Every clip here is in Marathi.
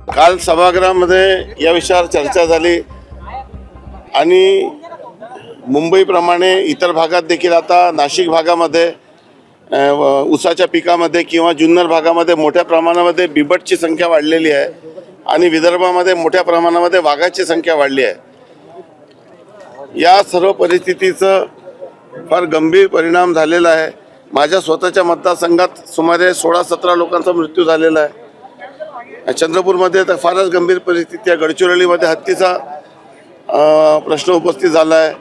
काल सभागृहामध्ये या विषयावर चर्चा झाली आणि मुंबईप्रमाणे इतर भागात देखील आता नाशिक भागामध्ये ऊसाच्या पिकामध्ये किंवा जुन्नर भागामध्ये मोठ्या प्रमाणामध्ये बिबटची संख्या वाढलेली आहे आणि विदर्भामध्ये मोठ्या प्रमाणामध्ये वाघाची संख्या वाढली आहे। या सर्व परिस्थितीचं फार गंभीर परिणाम झालेला आहे। माझ्या स्वतःच्या मतदारसंघात सुमारे 16-17 लोकांचा मृत्यू झालेला आहे। चंद्रपूरमध्ये तर फारच गंभीर परिस्थिती आहे। गडचिरोलीमध्ये हत्तीचा प्रश्न उपस्थित झाला आहे।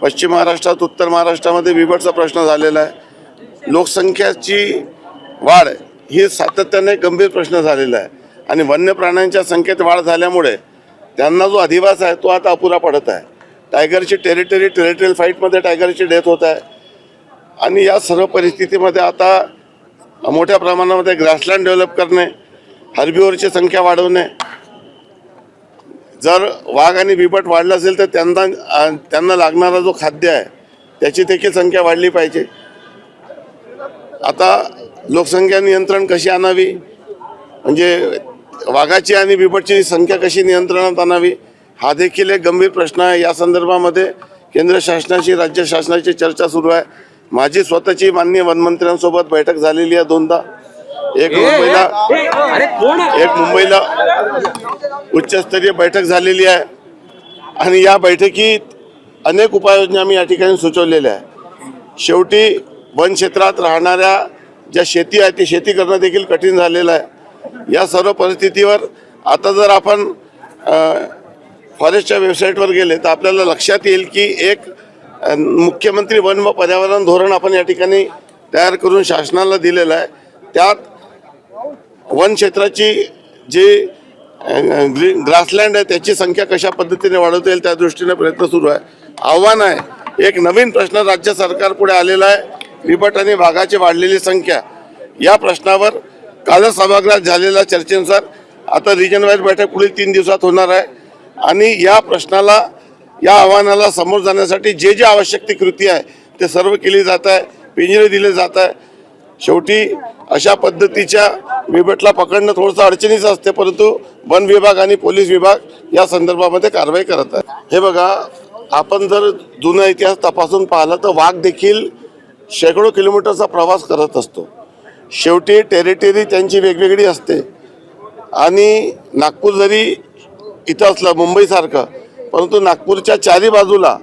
पश्चिम महाराष्ट्रात उत्तर महाराष्ट्रामध्ये बिबटचा प्रश्न झालेला आहे। लोकसंख्येची वाढ ही सातत्याने गंभीर प्रश्न झालेला आहे आणि वन्य प्राण्यांच्या संख्येत वाढ झाल्यामुळे त्यांना जो अधिवास आहे तो आता अपुरा पडत आहे। टायगरची टेरिटोरियल फाईटमध्ये टायगरची डेथ होत आहे आणि या सर्व परिस्थितीमध्ये आता मोठ्या प्रमाणामध्ये ग्रासलँड डेव्हलप करणे, हर्बिव्हरची संख्या वाढवणे, जर वाघ आणि बिबट वाढलं असेल तर त्यांना लागणारा जो खाद्य आहे त्याची देखील संख्या वाढली पाहिजे। आता लोकसंख्या नियंत्रण कशी आणावी, म्हणजे वाघाची आणि बिबटची संख्या कशी नियंत्रणात आणावी हा देखील एक गंभीर प्रश्न आहे। या संदर्भामध्ये केंद्र शासनाशी राज्य शासनाची चर्चा सुरू आहे। माझी स्वतःची माननीय वनमंत्र्यांसोबत बैठक झालेली आहे दोनदा। एक मुंबईला उच्चस्तरीय बैठक झालेली आहे आणि या बैठकीत अनेक उपाययोजना मी या ठिकाणी सुचवलेल्या आहे। शेवटी वन क्षेत्रात राहणाऱ्या ज्या शेती आहे ती शेती करणं देखील कठीण झालेलं आहे। या सर्व परिस्थितीवर आता जर आपण फॉरेस्टच्या वेबसाईटवर गेले तर आपल्याला लक्षात येईल की एक मुख्यमंत्री वन व पर्यावरण धोरण आपण या ठिकाणी तयार करून शासनाला दिलेलं आहे। त्यात वन क्षेत्राची जी ग्रासलँड आहे त्याची संख्या कशा पद्धतीने वाढवता येईल त्या दृष्टीने प्रयत्न सुरू आहे। आव्हान आहे, एक नवीन प्रश्न राज्य सरकार पुढे आलेला आहे, बिबट आणि वाघाची वाढलेली संख्या। या प्रश्नावर कालच सभागृहात झालेल्या चर्चेनुसार आता रिजन वाईज बैठक पुढील 3 दिवसात होणार आहे आणि या प्रश्नाला, या आव्हानाला समोर जाण्यासाठी जे जे आवश्यक ती कृती आहे ते सर्व केली जात आहे, पिंजरे दिले जात आहे। शेवटी अशा पद्धतीच्या बिबटला पकडणं थोडंसं अडचणीचं असते, परंतु वन विभाग आणि पोलीस विभाग या संदर्भामध्ये कारवाई करत आहे। हे बघा, आपण जर जुना इतिहास तपासून पाहिला तर वाघ देखील शेकडो किलोमीटरचा प्रवास करत असतो। शेवटी टेरिटरी त्यांची वेगवेगळी असते आणि नागपूर जरी इथं असलं मुंबईसारखं, परंतु नागपूरच्या चारी बाजूला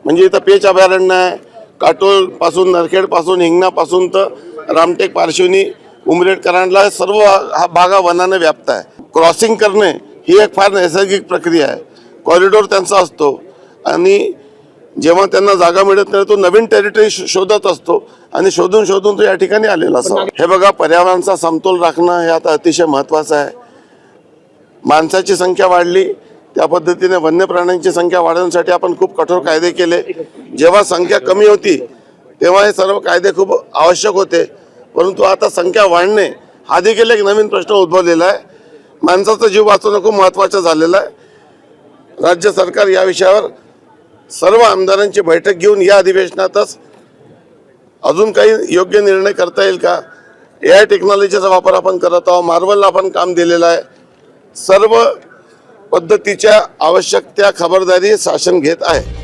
म्हणजे इथं पेच अभयारण्य आहे, काटोलपासून नरखेडपासून हिंगणापासून तर रामटेक, पारशिवनी, उमरेड, करांडला सर्व हा भाग वनाने व्याप्त आहे। क्रॉसिंग करणे ही एक फार नैसर्गिक प्रक्रिया आहे। कॉरिडॉर त्यांचा असतो आणि जेव्हा त्यांना जागा मिळत नाही तो नवीन टेरिटरी शोधत असतो आणि शोधून तो या ठिकाणी आलेला असतो। हे बघा, पर्यावरणाचा समतोल राखणं हे आता अतिशय महत्त्वाचं आहे। माणसाची संख्या वाढली त्या पद्धतीने वन्य प्राण्यांची संख्या वाढवण्यासाठी आपण खूप कठोर कायदे केले। जेव्हा संख्या कमी होती तेव्हा हे सर्व कायदे खूप आवश्यक होते, परंतु आता संख्या वाढणे हा देखील एक नवीन प्रश्न उद्भवलेला आहे। माणसाचा जीव वाचवणं खूप महत्त्वाचं झालेलं आहे। राज्य सरकार या विषयावर सर्व आमदारांची बैठक घेऊन या अधिवेशनातच अजून काही योग्य निर्णय करता येईल का, AI टेक्नॉलॉजीचा वापर आपण करत आहोत, मार्वलला आपण काम दिलेलं आहे। सर्व पद्धतीच्या आवश्यक त्या खबरदारी शासन घेत आहे।